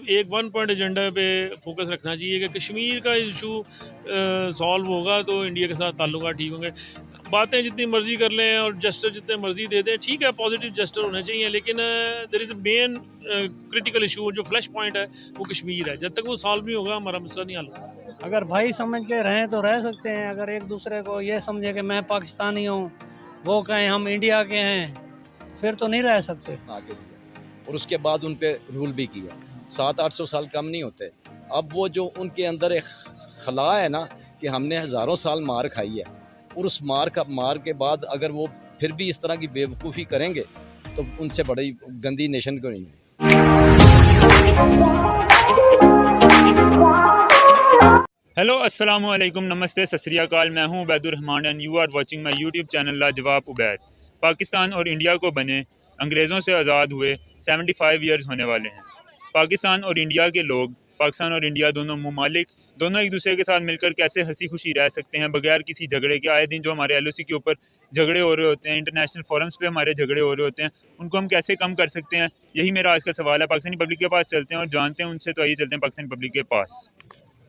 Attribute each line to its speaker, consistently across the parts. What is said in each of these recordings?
Speaker 1: सिर्फ एक one point agenda पे फोकस रखना चाहिए कि कश्मीर का इशू सॉल्व होगा तो इंडिया के साथ ताल्लुकात ठीक होंगे। बातें जितनी मर्जी कर लें और जस्टर जितने मर्जी दे दें, ठीक है, पॉजिटिव जस्टर होने चाहिए, लेकिन there is a main critical issue जो फ्लैश पॉइंट है वो कश्मीर है। जब तक वो सॉल्व नहीं होगा हमारा मसला नहीं हल होगा।
Speaker 2: अगर भाई समझ के रहें तो रह सकते हैं। अगर एक दूसरे को ये समझे कि मैं पाकिस्तानी हूँ, वो कहें हम इंडिया के हैं, फिर तो नहीं रह सकते।
Speaker 3: आगे दिया और उसके बाद उन पे रूल भी किया। 700-800 साल कम नहीं होते। अब वो जो उनके अंदर एक खला है ना कि हमने हज़ारों साल मार खाई है, और उस मार के बाद अगर वो फिर भी इस तरह की बेवकूफ़ी करेंगे तो उनसे बड़ी गंदी नेशन को नहीं है।
Speaker 4: हेलो, अस्सलाम वालेकुम, नमस्ते, सत श्री अकाल। मैं हूं Ubaidur Rahman and you are watching my YouTube channel Lajawab Ubaid. Pakistan और इंडिया को बने अंग्रेज़ों से आज़ाद हुए 75 ईयर्स होने वाले हैं। पाकिस्तान और इंडिया के लोग, पाकिस्तान और इंडिया दोनों ममालिक, दोनों एक दूसरे के साथ मिलकर कैसे हंसी खुशी रह सकते हैं बगैर किसी झगड़े के। आए दिन जो हमारे LOC के ऊपर झगड़े हो रहे होते हैं, इंटरनेशनल फोरम्स पे हमारे झगड़े हो रहे होते हैं, उनको हम कैसे कम कर सकते हैं, यही मेरा आज का सवाल है। पाकिस्तानी पब्लिक के पास चलते हैं और जानते हैं उनसे। तो आइए चलते हैं पाकिस्तानी पब्लिक के पास।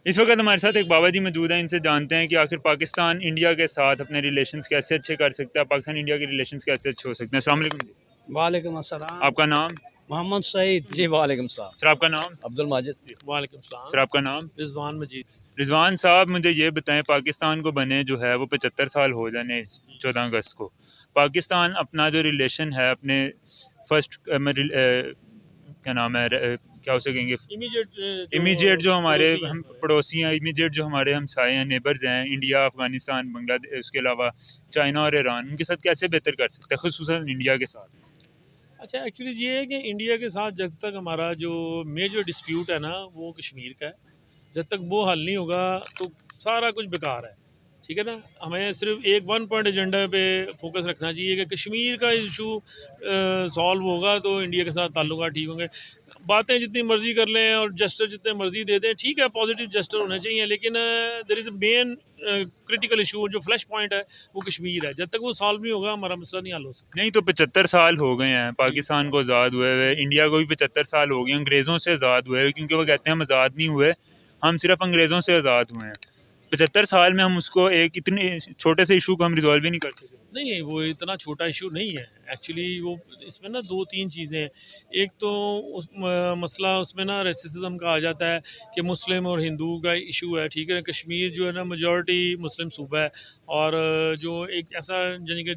Speaker 4: इस वक्त हमारे साथ एक बाबा जी मौजूद हैं, इनसे जानते हैं कि आखिर पाकिस्तान इंडिया के साथ अपने रिलेशंस कैसे अच्छे कर सकता है, पाकिस्तान इंडिया के रिलेशंस कैसे अच्छे हो सकते हैं। अस्सलाम वालेकुम जी।
Speaker 2: वालेकुम अस्सलाम।
Speaker 4: आपका नाम?
Speaker 2: मोहम्मद सईद।
Speaker 3: जी वालेकुम सलाम।
Speaker 4: सर आपका नाम?
Speaker 3: अब्दुल माजिद।
Speaker 1: वालेकुम सलाम।
Speaker 4: सर आपका नाम?
Speaker 1: रिजवान मजीद।
Speaker 4: रिजवान साहब, मुझे ये बताएं, पाकिस्तान को बने जो है वो 75 साल हो जाने इस 14 अगस्त को। पाकिस्तान अपना जो रिलेशन है अपने फर्स्ट क्या नाम है, क्या उसे कहेंगे, इमीडिएट जो हमारे हम पड़ोसी हैं, इमीडिएट जो हमारे हमसाए हैं, नेबर्स हैं, इंडिया, अफगानिस्तान, बांग्लादेश, उसके अलावा चाइना और ईरान, उनके साथ कैसे बेहतर कर सकते हैं, खुसूसन इंडिया के साथ?
Speaker 1: अच्छा, एक्चुअली ये है कि इंडिया के साथ जब तक हमारा जो मेजर डिस्प्यूट है ना वो कश्मीर का है, जब तक वो हल नहीं होगा तो सारा कुछ बेकार है, ठीक है ना। हमें सिर्फ एक वन पॉइंट एजेंडा पे फोकस रखना चाहिए कि कश्मीर का इशू सॉल्व होगा तो इंडिया के साथ ताल्लुकात ठीक होंगे। बातें जितनी मर्जी कर लें और जस्टर जितने मर्जी दे दें, ठीक है, पॉजिटिव जस्टर होने चाहिए, लेकिन there is a main critical issue जो फ्लैश पॉइंट है वो कश्मीर है। जब तक वो सॉल्व नहीं होगा हमारा मसला नहीं हल हो सकता।
Speaker 4: नहीं तो 75 साल हो गए हैं पाकिस्तान को आज़ाद हुए हुए, इंडिया को भी 75 साल हो गए अंग्रेज़ों से आज़ाद हुए हुए, क्योंकि वो कहते हैं हम आज़ाद नहीं हुए, हम सिर्फ अंग्रेज़ों से आज़ाद हुए हैं। 75 साल में हम उसको एक इतने छोटे से इशू को हम रिजॉल्व ही नहीं कर सके।
Speaker 1: नहीं, वो इतना छोटा इशू नहीं है एक्चुअली। वो इसमें ना 2-3 चीज़ें हैं। एक तो मसला उसमें ना रेसिज्म का आ जाता है कि मुस्लिम और हिंदू का इशू है, ठीक है ना। कश्मीर जो है ना मेजॉरिटी मुस्लिम सूबा है, और जो एक ऐसा यानी कि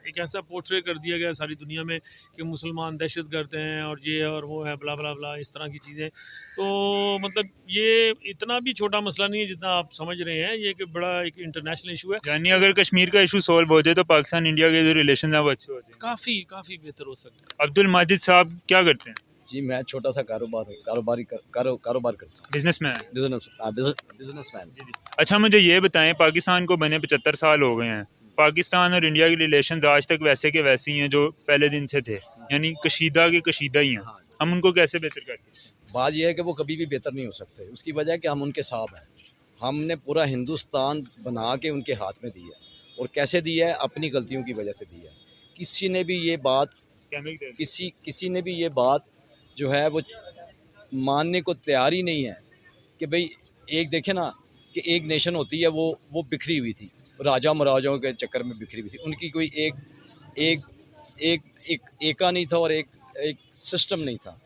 Speaker 1: एक ऐसा पोर्ट्रे कर दिया गया सारी दुनिया में कि मुसलमान दहशत गर्द हैं और ये और वो है, ब्ला ब्ला ब्ला, इस तरह की चीज़ें। तो मतलब ये इतना भी छोटा मसला नहीं है जितना आप समझ रहे हैं, ये एक बड़ा एक इंटरनेशनल इशू है।
Speaker 4: यानी अगर कश्मीर का इशू सॉल्व हो जाए तो पाकिस्तान इंडिया के जो रिलेशन है वो अच्छे हो जाए।
Speaker 1: काफ़ी बेहतर हो सकता है।
Speaker 4: अब्दुल माजिद साहब क्या करते हैं?
Speaker 3: जी मैं छोटा सा कारोबार करता हूँ।
Speaker 4: बिजनेसमैन।
Speaker 3: बिजनेसमैन।
Speaker 4: अच्छा, मुझे ये बताएं, पाकिस्तान को बने 75 साल हो गए हैं, पाकिस्तान और इंडिया के रिलेशंस आज तक वैसे के वैसे ही हैं जो पहले दिन से थे, यानी कशीदा के कशीदा ही हैं।
Speaker 3: हाँ।
Speaker 4: हम उनको कैसे बेहतर कर सकते हैं?
Speaker 3: बात यह है कि वो कभी भी बेहतर नहीं हो सकते। उसकी वजह है कि हम उनके साथ हैं। हमने पूरा हिंदुस्तान बना के उनके हाथ में दिया, और कैसे दिया है? अपनी गलतियों की वजह से दिया है। किसी ने भी ये बात किसी ने भी ये बात जो है वो मानने को तैयार ही नहीं है कि भाई एक देखे ना कि एक नेशन होती है वो बिखरी हुई थी, राजा महाराजाओं के चक्कर में बिखरी हुई थी। उनकी कोई एक एका नहीं था और एक सिस्टम नहीं था।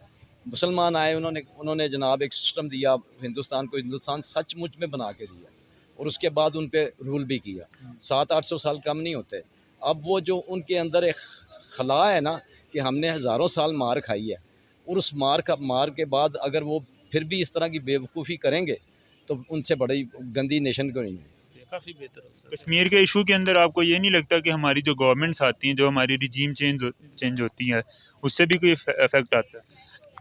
Speaker 3: मुसलमान आए, उन्होंने जनाब एक सिस्टम दिया हिंदुस्तान को, हिंदुस्तान सचमुच में बना के दिया, और उसके बाद उन पे रूल भी किया। 700-800 साल कम नहीं होते। अब वो जो उनके अंदर एक खला है ना कि हमने हज़ारों साल मार खाई है, और उस मार के बाद अगर वो फिर भी इस तरह की बेवकूफ़ी करेंगे तो उनसे बड़ी गंदी नेशन को नहीं है।
Speaker 1: काफ़ी बेहतर हो सकता है।
Speaker 4: कश्मीर के इशू के अंदर आपको ये नहीं लगता कि हमारी जो गवर्नमेंट्स आती हैं, जो हमारी रिजीम चेंज होती है, उससे भी कोई इफेक्ट आता है?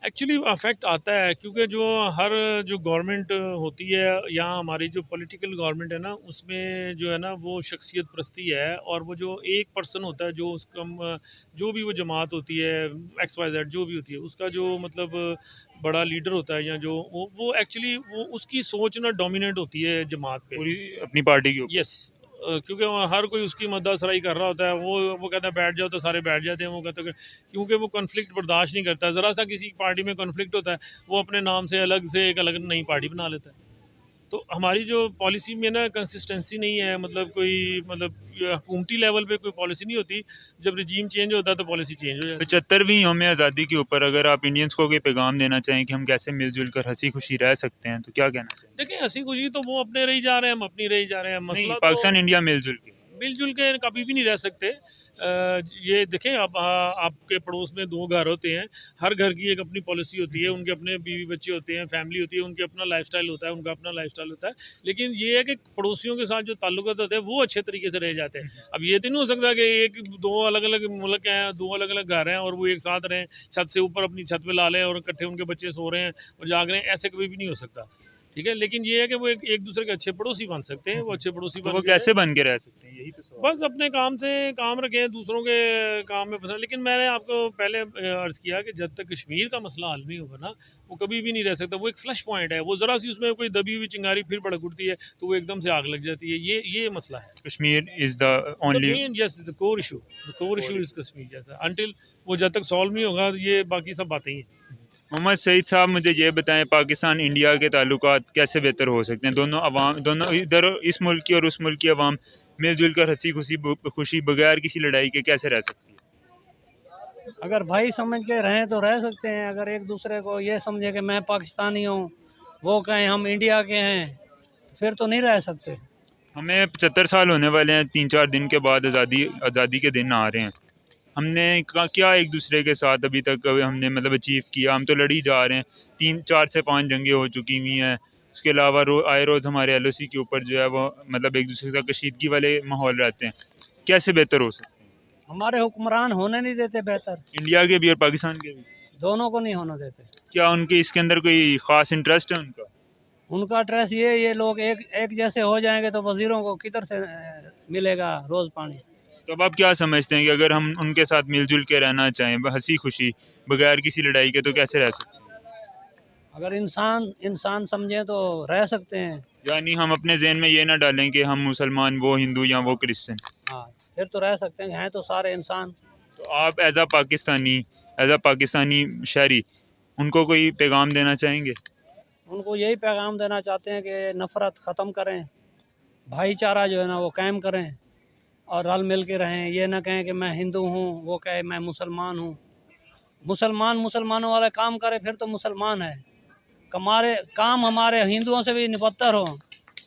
Speaker 1: एक्चुअली अफेक्ट आता है, क्योंकि जो गवर्नमेंट होती है, यहाँ हमारी जो पॉलिटिकल गवर्नमेंट है ना, उसमें जो है ना वो शख्सियत परस्ती है, और वो जो एक पर्सन होता है जो उसका जो भी वो जमात होती है, XYZ जो भी होती है, उसका जो मतलब बड़ा लीडर होता है, या जो वो एक्चुअली वो उसकी सोच ना डोमिनेट होती है जमात पे।
Speaker 4: पूरी अपनी पार्टी के ऊपर।
Speaker 1: यस, क्योंकि वहाँ हर कोई उसकी मद्दासराई कर रहा होता है, वो कहता है बैठ जाओ तो सारे बैठ जाते हैं, वो कहते हैं क्योंकि वो कॉन्फ्लिक्ट बर्दाश्त नहीं करता। ज़रा सा किसी पार्टी में कॉन्फ्लिक्ट होता है, वो अपने नाम से अलग से एक अलग नई पार्टी बना लेता है। तो हमारी जो पॉलिसी में ना कंसिस्टेंसी नहीं है, मतलब कोई मतलब हुकूमती लेवल पे कोई पॉलिसी नहीं होती। जब रिजीम चेंज होता है तो पॉलिसी चेंज हो जाती है।
Speaker 4: 75वीं यौम आज़ादी के ऊपर अगर आप इंडियंस को कोई पैगाम देना चाहें कि हम कैसे मिलजुल कर हंसी खुशी रह सकते हैं तो क्या कहना चाहेंगे?
Speaker 1: देखिए, हंसी खुशी तो वो अपने रही जा रहे हैं, हम अपनी रही जा रहे हैं।
Speaker 4: नहीं,
Speaker 1: मसला
Speaker 4: पाकिस्तान
Speaker 1: तो
Speaker 4: इंडिया मिलजुल के
Speaker 1: मिलजुल के कभी भी नहीं रह सकते। ये देखें, अब आपके पड़ोस में 2 घर होते हैं, हर घर की एक अपनी पॉलिसी होती है, उनके अपने बीवी बच्चे होते हैं, फैमिली होती है, उनके अपना लाइफस्टाइल होता है, उनका अपना लाइफस्टाइल होता है। लेकिन ये है कि पड़ोसियों के साथ जो ताल्लुकात होते हैं वो अच्छे तरीके से रह जाते हैं। अब ये तो नहीं हो सकता कि एक 2 अलग-अलग मुल्क हैं, 2 अलग-अलग घर हैं और वो एक साथ रहें, छत से ऊपर अपनी छत पे ला लें और इकट्ठे उनके बच्चे सो रहे हैं और जाग रहे हैं, ऐसे कभी भी नहीं हो सकता। ठीक है, लेकिन ये है कि वो एक दूसरे के अच्छे पड़ोसी बन सकते हैं, वो अच्छे पड़ोसी
Speaker 4: तो
Speaker 1: बन
Speaker 4: वो
Speaker 1: के
Speaker 4: कैसे बन के रह सकते हैं, यही तो सवाल
Speaker 1: बस अपने काम से काम रखें, दूसरों के काम में फंसा। लेकिन मैंने आपको पहले अर्ज़ किया कि जब तक कश्मीर का मसला हल नहीं होगा ना, वो कभी भी नहीं रह सकता। वो एक फ्लश पॉइंट है, वो ज़रा सी उसमें कोई दबी हुई चिंगारी फिर भड़क उठती है तो वो एकदम से आग लग जाती है। ये मसला है।
Speaker 4: Kashmir is the only
Speaker 1: yes, the core issue is Kashmir. जैसा अनटिल वो जब तक सॉल्व नहीं होगा, ये बाकी सब बातें ही हैं।
Speaker 4: मोहम्मद सईद साहब, मुझे ये बताएं पाकिस्तान इंडिया के ताल्लुकात कैसे बेहतर हो सकते हैं? दोनों इधर इस मुल्क की और उस मुल्क की अवाम मिलजुल कर हंसी खुशी बगैर किसी लड़ाई के कैसे रह सकती है?
Speaker 2: अगर भाई समझ के रहें तो रह सकते हैं। अगर एक दूसरे को ये समझे कि मैं पाकिस्तानी हूँ, वो कहें हम इंडिया के हैं, तो फिर तो नहीं रह सकते।
Speaker 4: हमें 75 साल होने वाले हैं, 3-4 दिन के बाद आज़ादी के दिन आ रहे हैं। हमने क्या एक दूसरे के साथ अभी तक हमने मतलब अचीव किया? हम तो लड़ी जा रहे हैं, 3-4 से 5 जंगें हो चुकी हुई हैं। उसके अलावा आए रोज़ हमारे LOC के ऊपर जो है वो मतलब एक दूसरे के साथ कशीदगी वाले माहौल रहते हैं। कैसे बेहतर हो सकते हैं?
Speaker 2: हमारे हुक्मरान होने नहीं देते बेहतर,
Speaker 4: इंडिया के भी और पाकिस्तान के भी।
Speaker 2: दोनों को नहीं होने देते।
Speaker 4: क्या उनके इसके अंदर कोई ख़ास इंटरेस्ट है उनका?
Speaker 2: उनका ड्रेस ये लोग एक जैसे हो जाएंगे तो वजीरों को किधर से मिलेगा रोज़ पानी।
Speaker 4: तो अब आप क्या समझते हैं कि अगर हम उनके साथ मिलजुल के रहना चाहें हंसी खुशी बगैर किसी लड़ाई के तो कैसे रह सकते हैं?
Speaker 2: अगर इंसान समझे तो रह सकते हैं।
Speaker 4: यानी हम अपने जहन में ये ना डालें कि हम मुसलमान, वो हिंदू या वो क्रिश्चियन।
Speaker 2: हाँ, फिर तो रह सकते हैं तो सारे इंसान।
Speaker 4: तो आप एज अ पाकिस्तानी शहरी उनको कोई पैगाम देना चाहेंगे?
Speaker 2: उनको यही पैगाम देना चाहते हैं कि नफ़रत ख़त्म करें, भाईचारा जो है ना वो कायम करें और रल मिल के रहें। ये ना कहें कि मैं हिंदू हूँ, वो कहे मैं मुसलमान हूँ। मुसलमानों वाला काम करे फिर तो मुसलमान है। काम हमारे हिंदुओं से भी निबत्तर हो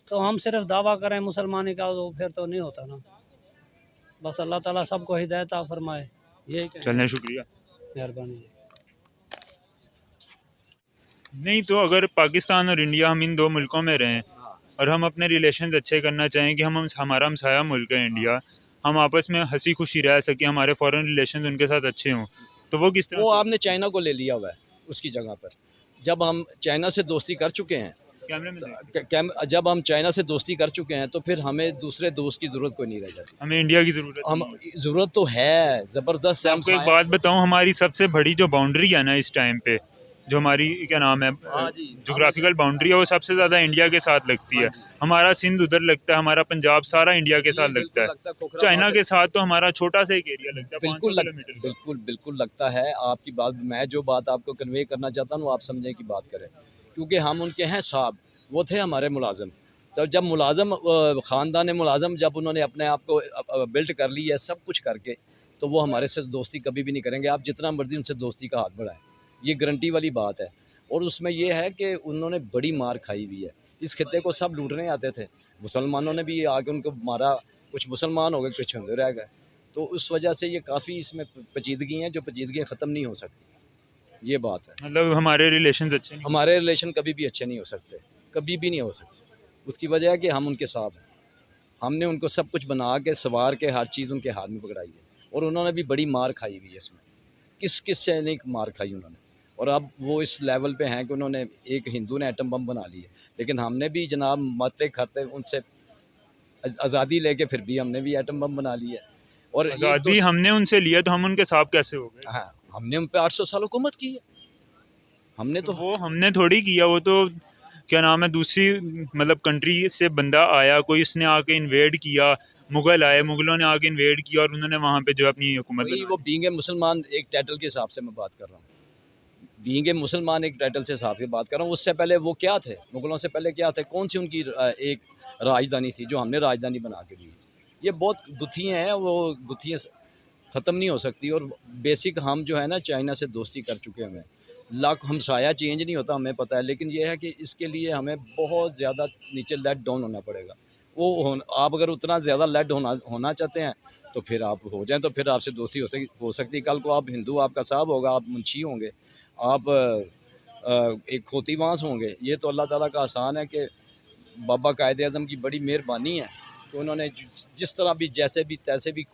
Speaker 2: तो हम सिर्फ दावा करें मुसलमानी का, तो फिर तो नहीं होता ना। बस अल्लाह ताला सबको हिदायत फरमाए। यही
Speaker 4: चलें, शुक्रिया,
Speaker 2: मेहरबानी।
Speaker 4: नहीं तो अगर पाकिस्तान और इंडिया हम इन 2 मुल्कों में रहें और हम अपने रिलेशंस अच्छे करना चाहें कि हमारा हमसाया मुल्क है इंडिया, हम आपस में हंसी खुशी रह सकें, हमारे फॉरेन रिलेशंस उनके साथ अच्छे हों, तो वो किस तरह?
Speaker 3: वो आपने चाइना को ले लिया हुआ है उसकी जगह पर। जब हम चाइना से दोस्ती कर चुके हैं
Speaker 4: कैमरे में
Speaker 3: जब हम चाइना से दोस्ती कर चुके हैं तो फिर हमें दूसरे दोस्त की ज़रूरत कोई नहीं रह जाती।
Speaker 4: हमें इंडिया की ज़रूरत
Speaker 3: ज़रूरत तो है ज़बरदस्त।
Speaker 4: आपको एक बात बताऊं, हमारी सबसे बड़ी जो बाउंड्री है ना इस टाइम पे, जो हमारी क्या नाम है जोग्राफिकल बाउंड्री है, वो सबसे ज़्यादा इंडिया के साथ लगती है। हमारा सिंध उधर लगता है, हमारा पंजाब सारा इंडिया के साथ लगता है। चाइना के साथ तो हमारा छोटा सा एक एरिया लगता है, 500 किलोमीटर।
Speaker 3: बिल्कुल लगता है आपकी बात। मैं जो बात आपको कन्वे करना चाहता हूँ आप समझने की बात करें, क्योंकि हम उनके हैं साहब, वो थे हमारे मुलाजम। तो जब ख़ानदान मुलाजम जब उन्होंने अपने आप को बिल्ड कर ली है सब कुछ करके, तो वो हमारे से दोस्ती कभी भी नहीं करेंगे। आप जितना मर्जी उनसे दोस्ती का हाथ बढ़ाएं, ये गारंटी वाली बात है। और उसमें ये है कि उन्होंने बड़ी मार खाई हुई है। इस खित्ते को सब लूटने आते थे, मुसलमानों ने भी आके उनको मारा, कुछ मुसलमान हो गए, कुछ हिंदू रह गए। तो उस वजह से ये काफ़ी इसमें पेचीदगी हैं, जो पेचीदगियाँ ख़त्म नहीं हो सकती। ये बात है।
Speaker 4: मतलब हमारे रिलेशंस अच्छे नहीं,
Speaker 3: हमारे रिलेशन कभी भी अच्छे नहीं हो सकते, कभी भी नहीं हो सकते। उसकी वजह है कि हम उनके साथ हैं। हमने उनको सब कुछ बना के सवार के हर चीज़ उनके हाथ में पकड़ाई है और उन्होंने भी बड़ी मार खाई हुई है इसमें। किस से नहीं मार खाई उन्होंने। और अब वो इस लेवल पे हैं कि उन्होंने एक हिंदू ने एटम बम बना ली है, लेकिन हमने भी जनाब मरते खरते उनसे आज़ादी लेके फिर भी हमने भी एटम बम बना ली है। और
Speaker 4: आज़ादी हमने उनसे लिया तो हम उनके साथ कैसे हो गए?
Speaker 3: हाँ, हमने उन पे 800 साल हुकूमत की है। हमने तो
Speaker 4: वो हमने थोड़ी किया, वो तो क्या नाम है दूसरी मतलब कंट्री से बंदा आया, कोई उसने आके इन्वेड किया, मुग़ल आए, मुग़लों ने आके इन्वेड किया और उन्होंने वहाँ पे जो है अपनी हुकूमत
Speaker 3: वही वो बीइंग ए मुसलमान एक टाइटल के हिसाब से मैं बात कर रहा हूँ, बीइंग ए मुसलमान एक टाइटल से हिसाब से बात कर रहा हूँ। उससे पहले वो क्या थे, मुग़लों से पहले क्या थे, कौन सी उनकी एक राजधानी थी जो हमने राजधानी बना के दी। ये बहुत गुत्थियाँ हैं, वो गुत्थियाँ ख़त्म नहीं हो सकती। और बेसिक हम जो है ना चाइना से दोस्ती कर चुके हैं, हमें लाख हमसाया चेंज नहीं होता, हमें पता है, लेकिन ये है कि इसके लिए हमें बहुत ज़्यादा नीचे लेट डाउन होना पड़ेगा। आप अगर उतना ज़्यादा लेट होना चाहते हैं तो फिर आप हो जाएं, तो फिर आपसे दोस्ती हो सकती है। कल को आप हिंदू, आपका साहब होगा, आप मुंशी होंगे, आप एक खोती बांस होंगे। ये तो अल्लाह ताला का आसान है कि बाबा कायदे आज़म की बड़ी मेहरबानी है कि उन्होंने जिस तरह भी, जैसे भी, तैसे भी,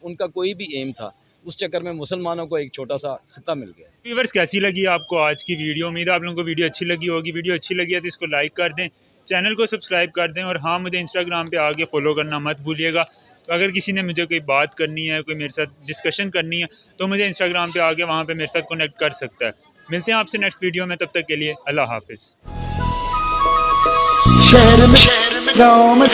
Speaker 3: उनका कोई भी एम था, उस चक्कर में मुसलमानों को एक छोटा सा खिता मिल गया।
Speaker 4: व्यूअर्स कैसी लगी आपको आज की वीडियो? उम्मीद है आप लोगों को वीडियो अच्छी लगी होगी। वीडियो अच्छी लगी है तो इसको लाइक कर दें, चैनल को सब्सक्राइब कर दें और हाँ, मुझे इंस्टाग्राम पे आगे फॉलो करना मत भूलिएगा। तो अगर किसी ने मुझे कोई बात करनी है, कोई मेरे साथ डिस्कशन करनी है, तो मुझे इंस्टाग्राम पे आगे वहाँ पे मेरे साथ कनेक्ट कर सकता है। मिलते हैं आपसे नेक्स्ट वीडियो में, तब तक के लिए अल्लाह हाफिज़।
Speaker 5: शहर में गाँव में